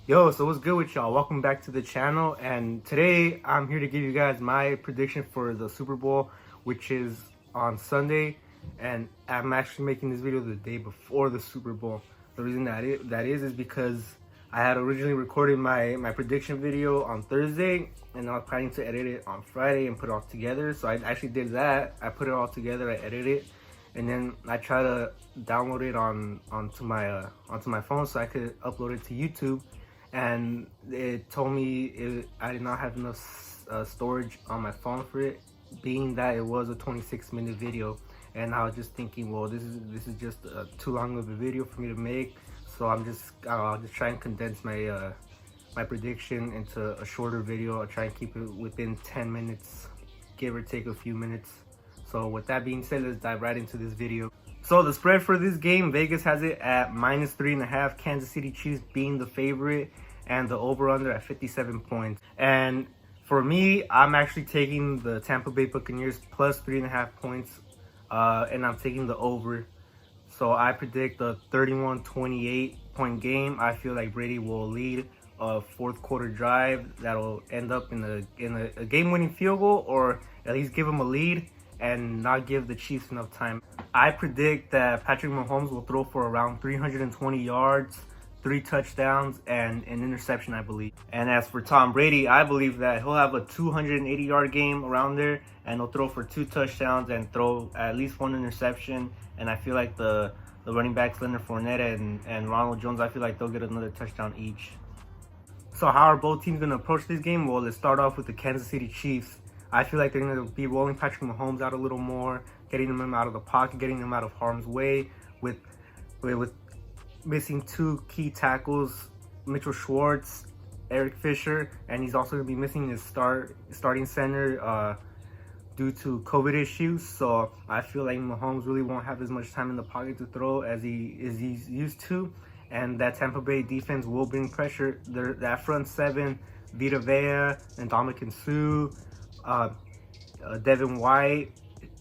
Yo, so what's good with y'all? Welcome back to the channel, and today I'm here to give you guys my prediction for the Super Bowl, which is on Sunday, and I'm actually making this video the day before the Super Bowl. The reason that is because I had originally recorded my prediction video on Thursday, and I was planning to edit it on Friday and put it all together. So I actually did that. I put it all together, I edited it, and then I try to download it onto my phone so I could upload it to YouTube. And it told me I did not have enough storage on my phone for it, being that it was a 26-minute video. And I was just thinking, well, this is just too long of a video for me to make, so I'll just try and condense my my prediction into a shorter video. I'll try and keep it within 10 minutes, give or take a few minutes. So with that being said, let's dive right into this video. So the spread for this game, Vegas has it at -3.5, Kansas City Chiefs being the favorite, and the over-under at 57 points. And for me, I'm actually taking the Tampa Bay Buccaneers plus 3.5 points, and I'm taking the over. So I predict a 31-28 point game. I feel like Brady will lead a fourth quarter drive that'll end up in a game-winning field goal, or at least give him a lead and not give the Chiefs enough time. I predict that Patrick Mahomes will throw for around 320 yards, 3 touchdowns, and an interception, I believe. And as for Tom Brady, I believe that he'll have a 280-yard game around there, and he'll throw for 2 touchdowns and throw at least 1 interception. And I feel like the running backs, Leonard Fournette and Ronald Jones, I feel like they'll get another touchdown each. So how are both teams going to approach this game? Well, let's start off with the Kansas City Chiefs. I feel like they're going to be rolling Patrick Mahomes out a little more, getting him out of the pocket, getting him out of harm's way with missing 2 key tackles, Mitchell Schwartz, Eric Fisher, and he's also going to be missing his starting center due to COVID issues. So I feel like Mahomes really won't have as much time in the pocket to throw as he's used to, and that Tampa Bay defense will bring pressure. That front 7, Vita Vea, and Ndamukong Suh, Devin White,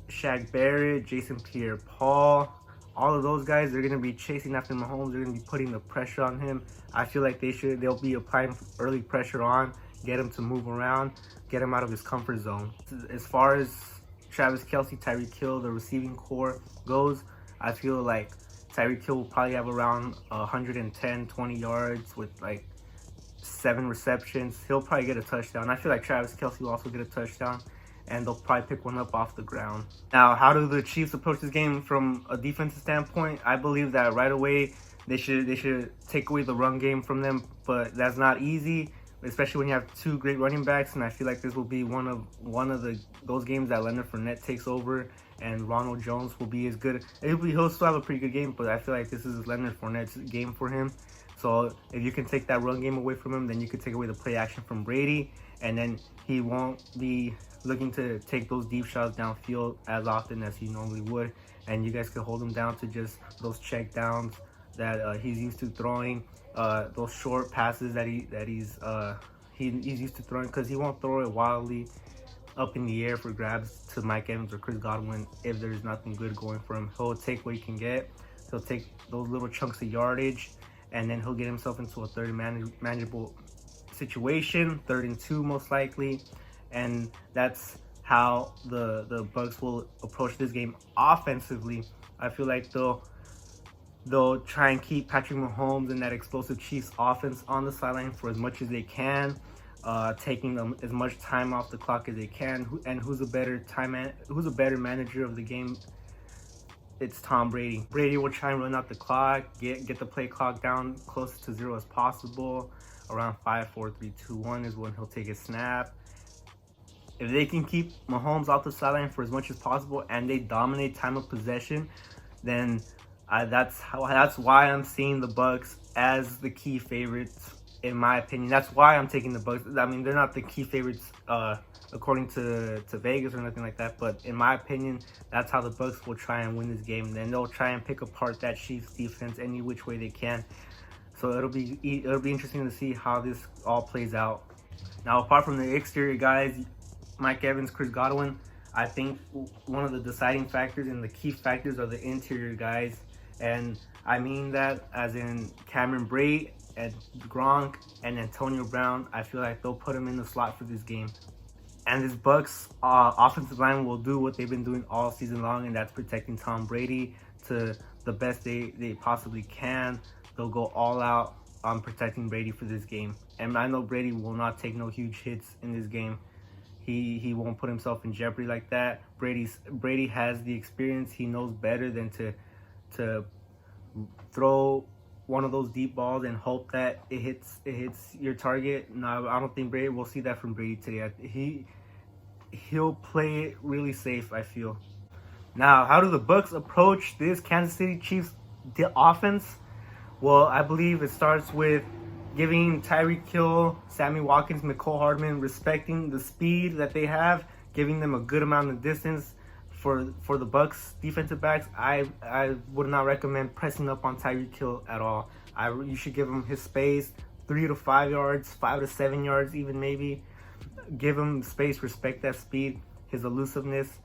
Shaq Barrett, Jason Pierre-Paul, all of those guys, they're going to be chasing after Mahomes. They're going to be putting the pressure on him. I feel like they'll be applying early pressure on, get him to move around, get him out of his comfort zone. As far as Travis Kelce, Tyreek Hill, the receiving core goes, I feel like Tyreek Hill will probably have around 110-20 yards with like 7 receptions. He'll probably get a touchdown. I feel like Travis Kelce will also get a touchdown, and they'll probably pick one up off the ground. Now, how do the Chiefs approach this game from a defensive standpoint? I believe that right away they should take away the run game from them, but that's not easy, especially when you have 2 great running backs. And I feel like this will be one of those games that Leonard Fournette takes over, and Ronald Jones will be as good. He'll still have a pretty good game, but I feel like this is Leonard Fournette's game for him. So if you can take that run game away from him, then you can take away the play action from Brady, and then he won't be looking to take those deep shots downfield as often as he normally would, and you guys can hold him down to just those check downs that he's used to throwing, those short passes that he's used to throwing, because he won't throw it wildly up in the air for grabs to Mike Evans or Chris Godwin if there's nothing good going for him. He'll take what he can get. He'll take those little chunks of yardage, and then he'll get himself into a third manageable situation, 3rd and 2 most likely. And that's how the Bucs will approach this game offensively. I feel like they'll try and keep Patrick Mahomes and that explosive Chiefs offense on the sideline for as much as they can, taking them as much time off the clock as they can. And who's a better manager of the game? It's Tom Brady. Brady will try and run out the clock, get the play clock down close to 0 as possible. Around 5, 4, 3, 2, 1 is when he'll take a snap. If they can keep Mahomes off the sideline for as much as possible and they dominate time of possession, then that's why I'm seeing the Bucs as the key favorites, in my opinion. That's why I'm taking the Bucs. I mean, they're not the key favorites according to Vegas or nothing like that, but in my opinion, that's how the Bucs will try and win this game. Then they'll try and pick apart that Chiefs defense any which way they can. So it'll be interesting to see how this all plays out. Now, apart from the exterior guys, Mike Evans, Chris Godwin, I think one of the deciding factors and the key factors are the interior guys. And I mean that as in Cameron Brate and Gronk and Antonio Brown, I feel like they'll put him in the slot for this game. And this Bucs offensive line will do what they've been doing all season long, and that's protecting Tom Brady to the best they possibly can. They'll go all out on protecting Brady for this game. And I know Brady will not take no huge hits in this game. He won't put himself in jeopardy like that. Brady has the experience. He knows better than to throw one of those deep balls and hope that it hits your target. No, I don't think Brady will see that from Brady today. He'll play it really safe, I feel. Now, how do the Bucs approach this Kansas City Chiefs offense? Well, I believe it starts with giving Tyreek Hill, Sammy Watkins, Mecole Hardman, respecting the speed that they have, giving them a good amount of distance. For the Bucs defensive backs, I would not recommend pressing up on Tyreek Hill at all. You should give him his space, 3 to 5 yards, 5 to 7 yards, even maybe. Give him space, respect that speed, his elusiveness.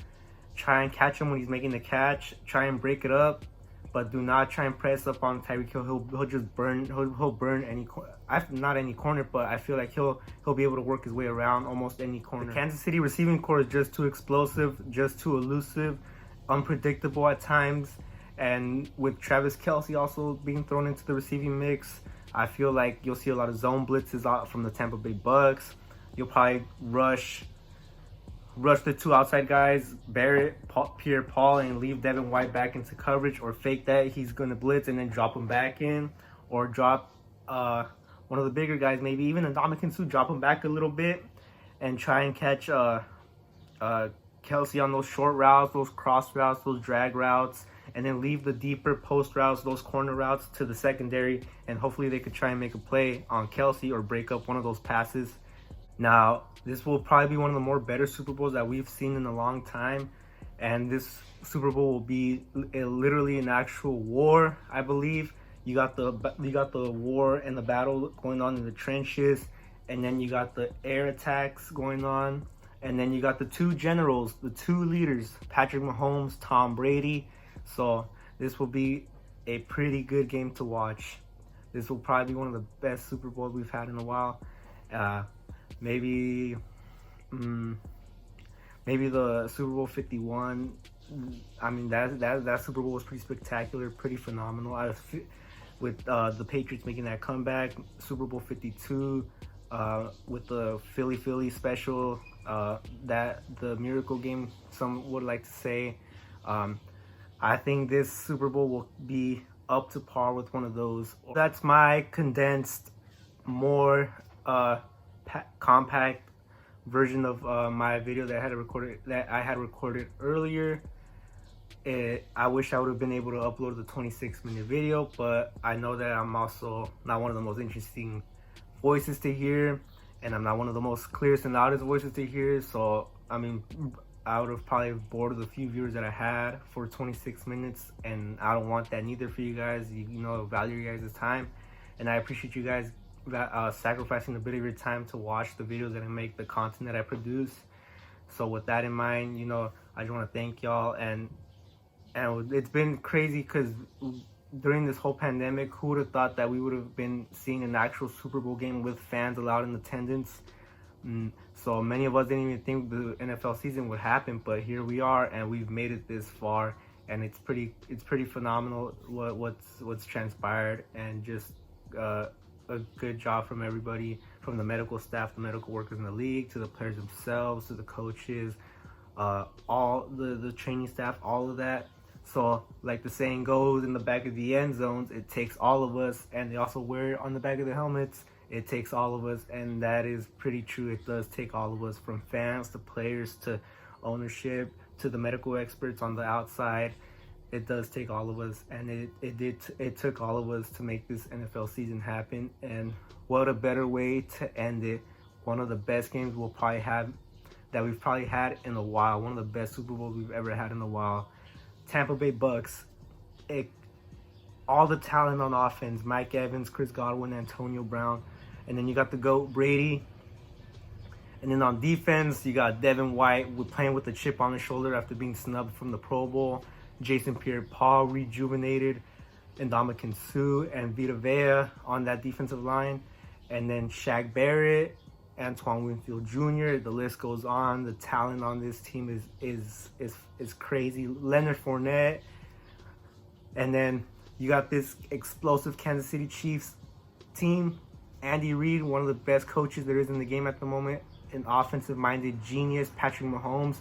Try and catch him when he's making the catch. Try and break it up, but do not try and press up on Tyreek Hill. He'll just burn. He'll burn any. Not any corner, but I feel like he'll be able to work his way around almost any corner. The Kansas City receiving core is just too explosive, just too elusive, unpredictable at times, and with Travis Kelce also being thrown into the receiving mix, I feel like you'll see a lot of zone blitzes out from the Tampa Bay Bucs. You'll probably rush the two outside guys, Barrett, Pierre Paul, and leave Devin White back into coverage, or fake that he's going to blitz and then drop him back in, or drop one of the bigger guys, maybe even a Ndamukong Suh, drop him back a little bit and try and catch Kelce on those short routes, those cross routes, those drag routes, and then leave the deeper post routes, those corner routes to the secondary, and hopefully they could try and make a play on Kelce or break up one of those passes. Now, this will probably be one of the more better Super Bowls that we've seen in a long time, and this Super Bowl will be literally an actual war, I believe. You got the war and the battle going on in the trenches, and then you got the air attacks going on, and then you got the two generals, the two leaders, Patrick Mahomes, Tom Brady. So this will be a pretty good game to watch. This will probably be one of the best Super Bowls we've had in a while. Maybe the Super Bowl 51. I mean, that Super Bowl was pretty spectacular, pretty phenomenal. With the Patriots making that comeback, Super Bowl 52, with the Philly special, that the miracle game, some would like to say. I think this Super Bowl will be up to par with one of those. That's my condensed, more compact version of my video that I had recorded earlier. I wish I would have been able to upload the 26-minute video, but I know that I'm also not one of the most interesting voices to hear, and I'm not one of the most clearest and loudest voices to hear. So I mean, I would have probably bored the few viewers that I had for 26 minutes, and I don't want that neither for you guys. You value your guys' time, and I appreciate you guys sacrificing a bit of your time to watch the videos that I make, the content that I produce. So with that in mind, I just want to thank y'all, and it's been crazy because during this whole pandemic, who would have thought that we would have been seeing an actual Super Bowl game with fans allowed in attendance? So many of us didn't even think the NFL season would happen, but here we are, and we've made it this far, and it's pretty phenomenal what's transpired, and just a good job from everybody, from the medical staff, the medical workers in the league, to the players themselves, to the coaches, all the training staff, all of that. So like the saying goes, in the back of the end zones, it takes all of us, and they also wear it on the back of the helmets. It takes all of us, and that is pretty true. It does take all of us, from fans to players to ownership to the medical experts on the outside. It does take all of us, and it took all of us to make this NFL season happen. And what a better way to end it. One of the best games we've probably had in a while. One of the best Super Bowls we've ever had in a while. Tampa Bay Bucs. All the talent on offense: Mike Evans, Chris Godwin, Antonio Brown. And then you got the GOAT, Brady. And then on defense, you got Devin White playing with a chip on his shoulder after being snubbed from the Pro Bowl. Jason Pierre-Paul, rejuvenated. Ndamukong Suh and Vita Vea on that defensive line. And then Shaq Barrett, Antoine Winfield Jr. The list goes on. The talent on this team is crazy. Leonard Fournette. And then you got this explosive Kansas City Chiefs team. Andy Reid, one of the best coaches there is in the game at the moment. An offensive-minded genius, Patrick Mahomes.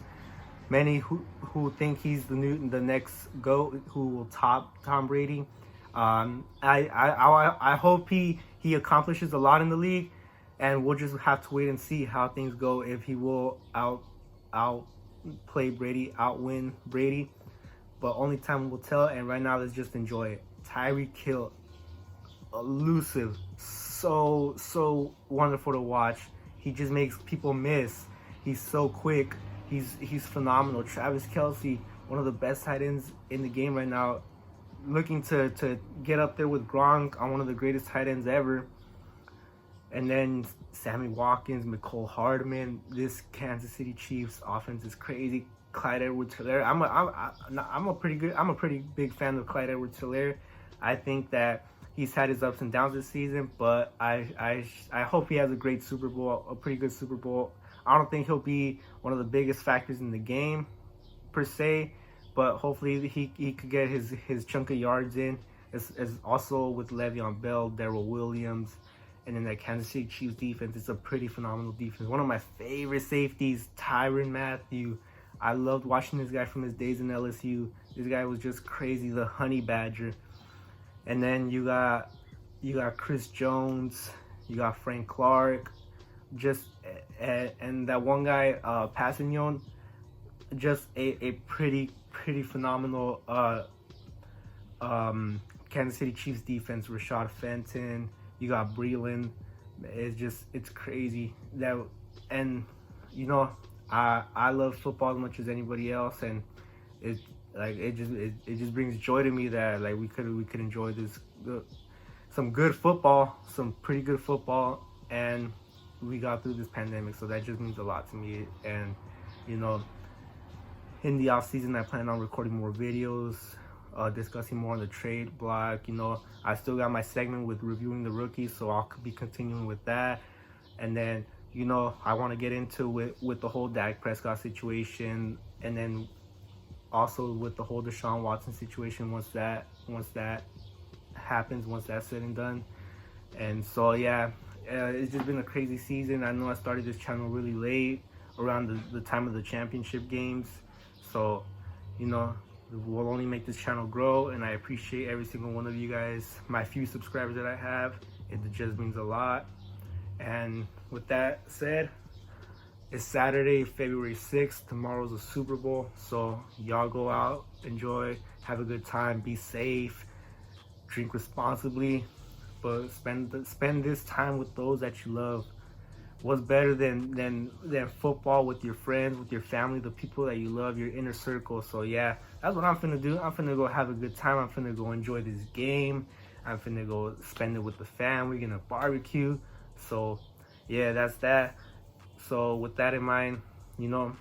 Many who think he's the next GOAT who will top Tom Brady. I hope he accomplishes a lot in the league, and we'll just have to wait and see how things go, if he will outplay Brady, outwin Brady. But only time will tell, and right now let's just enjoy it. Tyreek Hill, elusive, so wonderful to watch. He just makes people miss. He's so quick. He's phenomenal. Travis Kelce, one of the best tight ends in the game right now, looking to get up there with Gronk on one of the greatest tight ends ever. And then Sammy Watkins, McCole Hardman. This Kansas City Chiefs offense is crazy. Clyde Edwards-Helaire. I'm a pretty big fan of Clyde Edwards-Helaire. I think that he's had his ups and downs this season, but I hope he has a great Super Bowl, a pretty good Super Bowl. I don't think he'll be one of the biggest factors in the game, per se, but hopefully he could get his chunk of yards in. As also with Le'Veon Bell, Darrell Williams, and then that Kansas City Chiefs defense. It's a pretty phenomenal defense. One of my favorite safeties, Tyrann Mathieu. I loved watching this guy from his days in LSU. This guy was just crazy, the honey badger. And then you got Chris Jones, you got Frank Clark, and that one guy, Passignon, just a pretty phenomenal Kansas City Chiefs defense. Rashad Fenton, you got Breeland. It's crazy that, and you know, I love football as much as anybody else, and it just brings joy to me that like we could enjoy some good football, some pretty good football, and we got through this pandemic, so that just means a lot to me. And you know, in the off season, I plan on recording more videos, discussing more on the trade block. You know, I still got my segment with reviewing the rookies, so I'll be continuing with that. And then, you know, I want to get into it with the whole Dak Prescott situation, and then also with the whole Deshaun Watson situation once that happens, once that's said and done. And so yeah, it's just been a crazy season. I know I started this channel really late, around the time of the championship games, so you know, we'll only make this channel grow, and I appreciate every single one of you guys. My few subscribers that I have, it just means a lot. And with that said, it's Saturday, February 6th. Tomorrow's a Super Bowl, so y'all go out, enjoy, have a good time, be safe, drink responsibly, but spend this time with those that you love. What's better than football with your friends, with your family, the people that you love, your inner circle? So yeah, that's what I'm finna do. I'm finna go have a good time. I'm finna go enjoy this game. I'm finna go spend it with the fam. We're gonna barbecue. So yeah, that's that. So with that in mind, you know,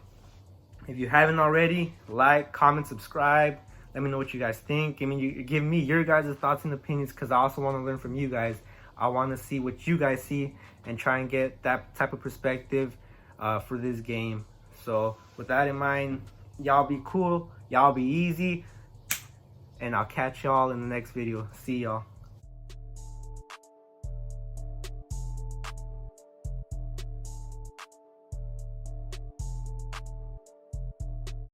if you haven't already, like, comment, subscribe. Let me know what you guys think. Give me your guys' thoughts and opinions, because I also want to learn from you guys. I want to see what you guys see and try and get that type of perspective for this game. So with that in mind, y'all be cool, y'all be easy, and I'll catch y'all in the next video. See y'all.